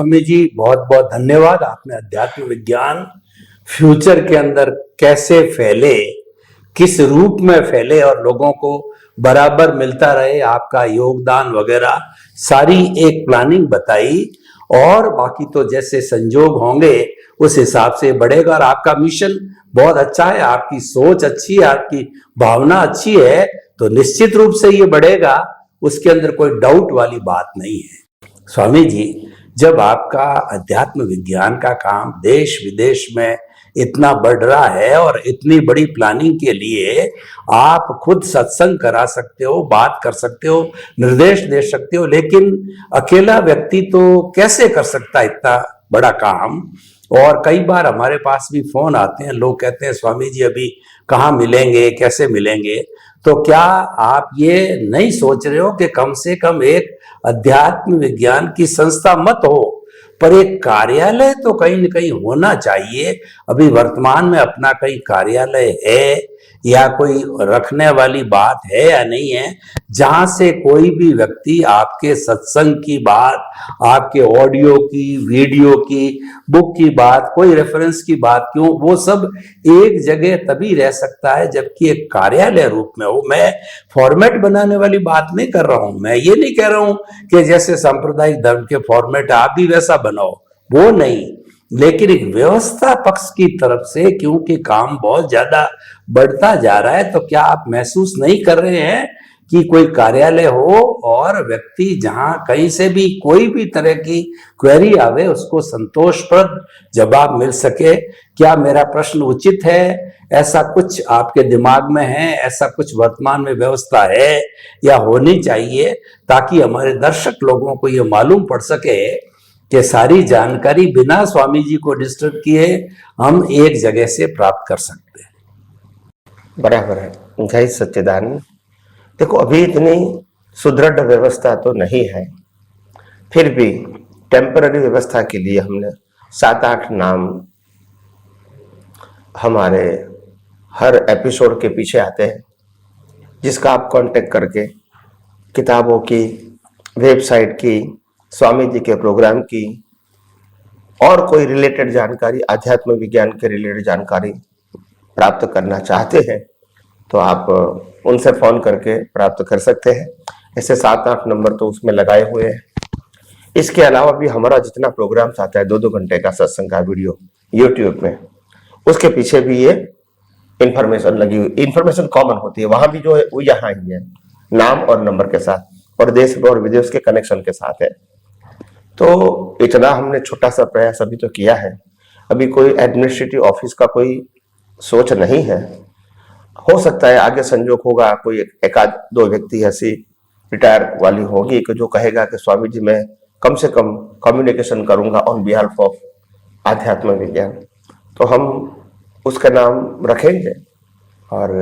स्वामी जी बहुत बहुत धन्यवाद। आपने अध्यात्म विज्ञान फ्यूचर के अंदर कैसे फैले, किस रूप में फैले और लोगों को बराबर मिलता रहे, आपका योगदान वगैरह सारी एक प्लानिंग बताई। और बाकी तो जैसे संजोग होंगे उस हिसाब से बढ़ेगा। और आपका मिशन बहुत अच्छा है, आपकी सोच अच्छी है, आपकी भावना अच्छी है, तो निश्चित रूप से ये बढ़ेगा, उसके अंदर कोई डाउट वाली बात नहीं है। स्वामी जी, जब आपका अध्यात्म विज्ञान का काम देश विदेश में इतना बढ़ रहा है और इतनी बड़ी प्लानिंग के लिए आप खुद सत्संग करा सकते हो, बात कर सकते हो, निर्देश दे सकते हो, लेकिन अकेला व्यक्ति तो कैसे कर सकता है इतना बड़ा काम। और कई बार हमारे पास भी फोन आते हैं, लोग कहते हैं स्वामी जी अभी कहाँ मिलेंगे, कैसे मिलेंगे। तो क्या आप ये नहीं सोच रहे हो कि कम से कम एक अध्यात्म विज्ञान की संस्था मत हो, पर एक कार्यालय तो कहीं न कहीं होना चाहिए। अभी वर्तमान में अपना कहीं कार्यालय है या कोई रखने वाली बात है या नहीं है, जहां से कोई भी व्यक्ति आपके सत्संग की बात, आपके ऑडियो की, वीडियो की, बुक की बात, कोई रेफरेंस की बात, क्यों वो सब एक जगह तभी रह सकता है जबकि एक कार्यालय रूप में हो। मैं फॉर्मेट बनाने वाली बात नहीं कर रहा हूं, मैं ये नहीं कह रहा हूं कि जैसे सांप्रदायिक धर्म के फॉर्मेट आप भी वैसा बनाओ, वो नहीं, लेकिन एक व्यवस्था पक्ष की तरफ से, क्योंकि काम बहुत ज्यादा बढ़ता जा रहा है, तो क्या आप महसूस नहीं कर रहे हैं कि कोई कार्यालय हो और व्यक्ति जहां कहीं से भी कोई भी तरह की क्वेरी आवे उसको संतोषप्रद जवाब मिल सके? क्या मेरा प्रश्न उचित है? ऐसा कुछ आपके दिमाग में है, ऐसा कुछ वर्तमान में व्यवस्था है या होनी चाहिए, ताकि हमारे दर्शक लोगों को ये मालूम पड़ सके कि सारी जानकारी बिना स्वामी जी को डिस्टर्ब किए हम एक जगह से प्राप्त कर सकते हैं। बराबर है। जय सच्चिदानंद। देखो, अभी इतनी सुदृढ़ व्यवस्था तो नहीं है, फिर भी टेम्पररी व्यवस्था के लिए हमने 7-8 नाम हमारे हर एपिसोड के पीछे आते हैं, जिसका आप कांटेक्ट करके किताबों की, वेबसाइट की, स्वामी जी के प्रोग्राम की और कोई रिलेटेड जानकारी, आध्यात्म विज्ञान के रिलेटेड जानकारी प्राप्त करना चाहते हैं तो आप उनसे फोन करके प्राप्त कर सकते हैं। ऐसे 7-8 नंबर तो उसमें लगाए हुए हैं। इसके अलावा भी हमारा जितना प्रोग्राम्स आता है 2-2 घंटे का सत्संग का वीडियो यूट्यूब में, उसके पीछे भी ये इंफॉर्मेशन लगी हुई, इंफॉर्मेशन कॉमन होती है। वहां भी जो है वो यहाँ ही है, नाम और नंबर के साथ, और देश और विदेश के कनेक्शन के साथ है। तो इतना हमने छोटा सा प्रयास अभी तो किया है। अभी कोई एडमिनिस्ट्रेटिव ऑफिस का कोई सोच नहीं है। हो सकता है आगे संजोग होगा, कोई एक आध दो व्यक्ति ऐसी रिटायर वाली होगी कि जो कहेगा कि स्वामी जी मैं कम से कम कम्युनिकेशन करूंगा ऑन बिहाफ ऑफ आध्यात्म विज्ञान, तो हम उसका नाम रखेंगे और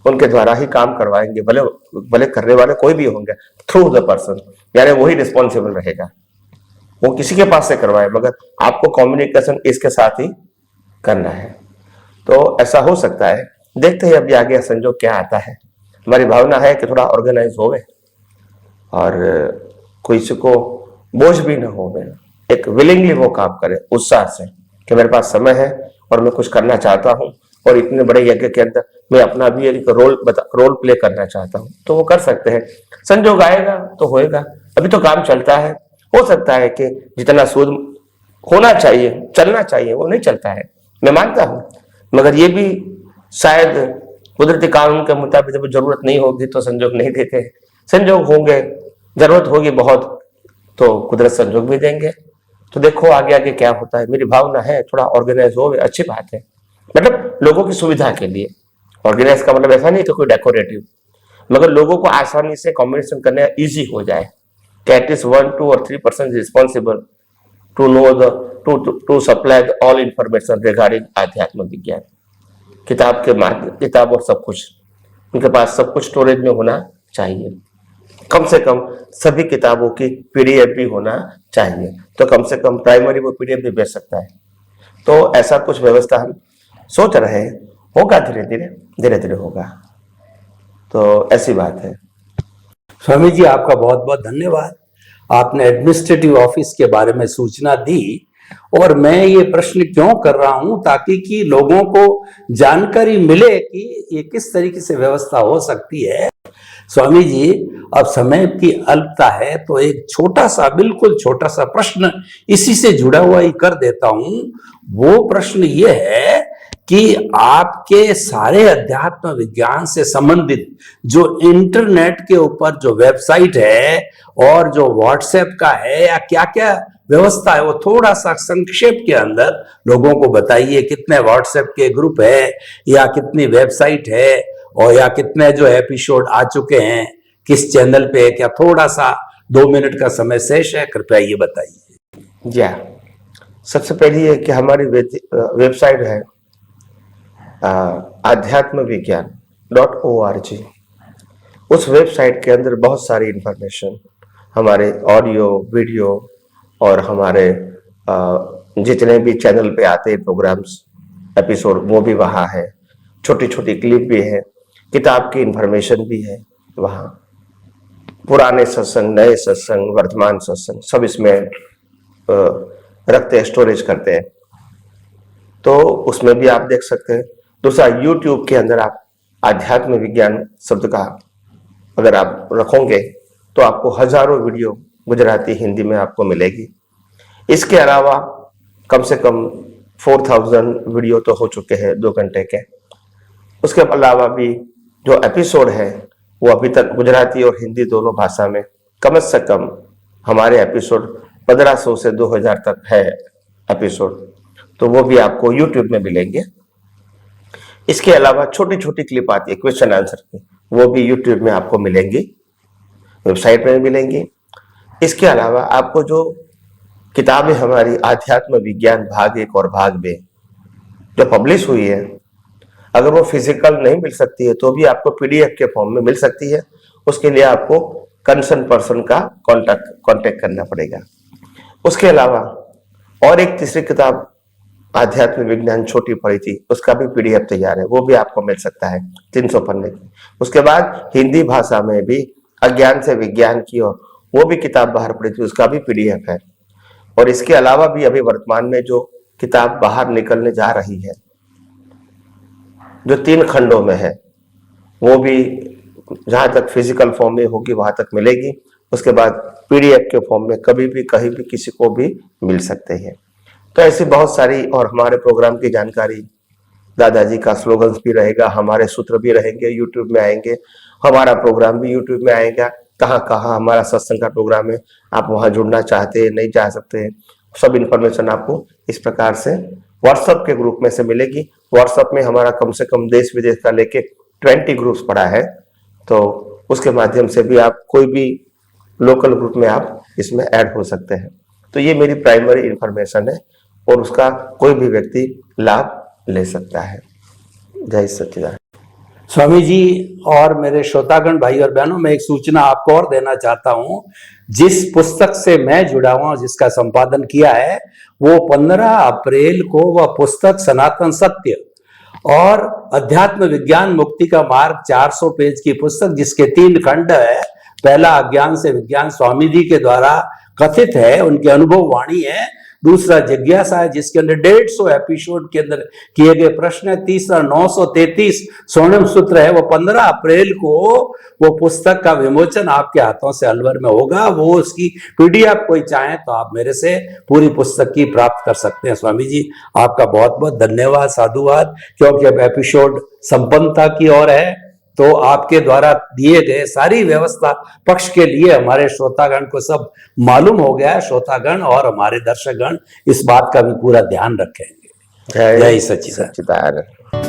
उनके द्वारा ही काम करवाएंगे। भले भले करने वाले कोई भी होंगे, थ्रू द पर्सन, यानी वही रिस्पॉन्सिबल रहेगा, वो किसी के पास से करवाए, मगर आपको कम्युनिकेशन इसके साथ ही करना है। तो ऐसा हो सकता है, देखते हैं अभी आगे संजोग क्या आता है। हमारी भावना है कि थोड़ा ऑर्गेनाइज होवे और किसी को बोझ भी न होवे, एक विलिंगली वो काम करे, उत्साह से कि मेरे पास समय है और मैं कुछ करना चाहता हूँ और इतने बड़े यज्ञ के अंदर मैं अपना भी एक रोल प्ले करना चाहता हूँ, तो वो कर सकते हैं। संजोग आएगा तो होएगा, अभी तो काम चलता है। हो सकता है कि जितना सूद होना चाहिए, चलना चाहिए, वो नहीं चलता है, मैं मानता हूं, मगर ये भी शायद कुदरती कानून के मुताबिक जब जरूरत नहीं होगी तो संजोग नहीं देते। संजोग होंगे, जरूरत होगी बहुत तो कुदरत संजोग भी देंगे। तो देखो आगे आगे क्या होता है। मेरी भावना है थोड़ा ऑर्गेनाइज हो, अच्छी बात है, मतलब लोगों की सुविधा के लिए। ऑर्गेनाइज का मतलब ऐसा नहीं कि कोई डेकोरेटिव, मगर लोगों को आसानी से कम्युनिकेशन करना ईजी हो जाए, कि एटलीस्ट 1, 2 और 3% responsible to know the to supply all information regarding आध्यात्म विज्ञान। किताब के माध्यम, किताब और सब कुछ उनके पास, सब कुछ स्टोरेज में होना चाहिए। कम से कम सभी किताबों की पीडीएफ भी होना चाहिए, तो कम से कम प्राइमरी वो पीडीएफ भी बेच सकता है। तो ऐसा कुछ व्यवस्था हम सोच रहे हैं, होगा धीरे धीरे होगा। तो ऐसी बात है। स्वामी जी आपका बहुत बहुत धन्यवाद। आपने एडमिनिस्ट्रेटिव ऑफिस के बारे में सूचना दी, और मैं ये प्रश्न क्यों कर रहा हूं ताकि कि लोगों को जानकारी मिले कि ये किस तरीके से व्यवस्था हो सकती है। स्वामी जी, अब समय की अल्पता है तो एक छोटा सा, बिल्कुल छोटा सा प्रश्न इसी से जुड़ा हुआ ही कर देता हूं। वो प्रश्न ये है कि आपके सारे अध्यात्म विज्ञान से संबंधित जो इंटरनेट के ऊपर जो वेबसाइट है और जो व्हाट्सएप का है या क्या क्या व्यवस्था है, वो थोड़ा सा संक्षेप के अंदर लोगों को बताइए। कितने व्हाट्सएप के ग्रुप है, या कितनी वेबसाइट है, और या कितने जो एपिसोड आ चुके हैं किस चैनल पे, क्या थोड़ा सा 2 मिनट का समय शेष है, कृपया ये बताइए। जी, सबसे पहली है कि हमारी वेबसाइट है आध्यात्मविज्ञान.org। उस वेबसाइट के अंदर बहुत सारी इंफॉर्मेशन, हमारे ऑडियो वीडियो और हमारे जितने भी चैनल पे आते हैं प्रोग्राम्स एपिसोड, वो भी वहाँ है। छोटी छोटी क्लिप भी है, किताब की इंफॉर्मेशन भी है वहाँ। पुराने सत्संग, नए सत्संग, वर्तमान सत्संग सब इसमें रखते हैं, स्टोरेज करते हैं, तो उसमें भी आप देख सकते हैं। दूसरा, यूट्यूब के अंदर आप आध्यात्म विज्ञान शब्द का अगर आप रखोगे तो आपको हजारों वीडियो गुजराती, हिंदी में आपको मिलेगी। इसके अलावा कम से कम 4000 वीडियो तो हो चुके हैं 2 घंटे के। उसके अलावा भी जो एपिसोड है वो अभी तक गुजराती और हिंदी दोनों भाषा में कम से कम हमारे एपिसोड 1500 से 2000 तक है एपिसोड, तो वो भी आपको यूट्यूब में मिलेंगे। इसके अलावा छोटी छोटी क्लिप आती है क्वेश्चन आंसर की, वो भी यूट्यूब में आपको मिलेंगी, वेबसाइट में मिलेंगी। इसके अलावा आपको जो किताबें हमारी आध्यात्म विज्ञान भाग 1 और भाग 2 जो पब्लिश हुई है, अगर वो फिजिकल नहीं मिल सकती है तो भी आपको पीडीएफ के फॉर्म में मिल सकती है। उसके लिए आपको कंसर्न पर्सन का कांटेक्ट करना पड़ेगा। उसके अलावा और एक तीसरी किताब आध्यात्म विज्ञान छोटी पड़ी थी, उसका भी पीडीएफ तैयार है, वो भी आपको मिल सकता है 300 पन्ने की। उसके बाद हिंदी भाषा में भी अज्ञान से विज्ञान की और वो भी किताब बाहर पड़ी थी, उसका भी पीडीएफ है। और इसके अलावा भी अभी वर्तमान में जो किताब बाहर निकलने जा रही है जो 3 खंडों में है, वो भी जहां तक फिजिकल फॉर्म में होगी वहां तक मिलेगी। उसके बाद पीडीएफ के फॉर्म में कभी भी कहीं भी किसी को भी मिल सकते हैं। तो ऐसी बहुत सारी, और हमारे प्रोग्राम की जानकारी, दादाजी का स्लोगन्स भी रहेगा, हमारे सूत्र भी रहेंगे, यूट्यूब में आएंगे, हमारा प्रोग्राम भी यूट्यूब में आएगा। कहाँ कहाँ हमारा सत्संग का प्रोग्राम है, आप वहां जुड़ना चाहते हैं, नहीं जा सकते हैं, सब इंफॉर्मेशन आपको इस प्रकार से व्हाट्सएप के ग्रुप में से मिलेगी। व्हाट्सएप में हमारा कम से कम देश विदेश का लेके 20 ग्रुप्स पड़ा है, तो उसके माध्यम से भी आप कोई भी लोकल ग्रुप में आप इसमें ऐड हो सकते हैं। तो ये मेरी प्राइमरी इंफॉर्मेशन है और उसका कोई भी व्यक्ति लाभ ले सकता है। जय सच्चिदानंद। स्वामी जी और मेरे श्रोतागण भाई और बहनों, मैं एक सूचना आपको और देना चाहता हूं। जिस पुस्तक से मैं जुड़ा हुआ, जिसका संपादन किया है, वो 15 अप्रैल को वह पुस्तक सनातन सत्य और अध्यात्म विज्ञान मुक्ति का मार्ग 400 पेज की पुस्तक, जिसके 3 खंड है। पहला अज्ञान से विज्ञान स्वामी जी के द्वारा कथित है, उनकी अनुभव वाणी है। दूसरा जिज्ञासा है, जिसके अंदर 150 एपिसोड के अंदर किए गए प्रश्न है। तीसरा 933 स्वर्णिम सूत्र है। वो 15 अप्रैल को वो पुस्तक का विमोचन आपके हाथों से अलवर में होगा। वो उसकी पीडीएफ कोई चाहे तो आप मेरे से पूरी पुस्तक की प्राप्त कर सकते हैं। स्वामी जी, आपका बहुत बहुत धन्यवाद, साधुवाद, क्योंकि अब एपिसोड संपन्नता की ओर है, तो आपके द्वारा दिए गए सारी व्यवस्था पक्ष के लिए हमारे श्रोतागण को सब मालूम हो गया है। श्रोतागण और हमारे दर्शकगण इस बात का भी पूरा ध्यान रखेंगे। जय सच्चिदानंद।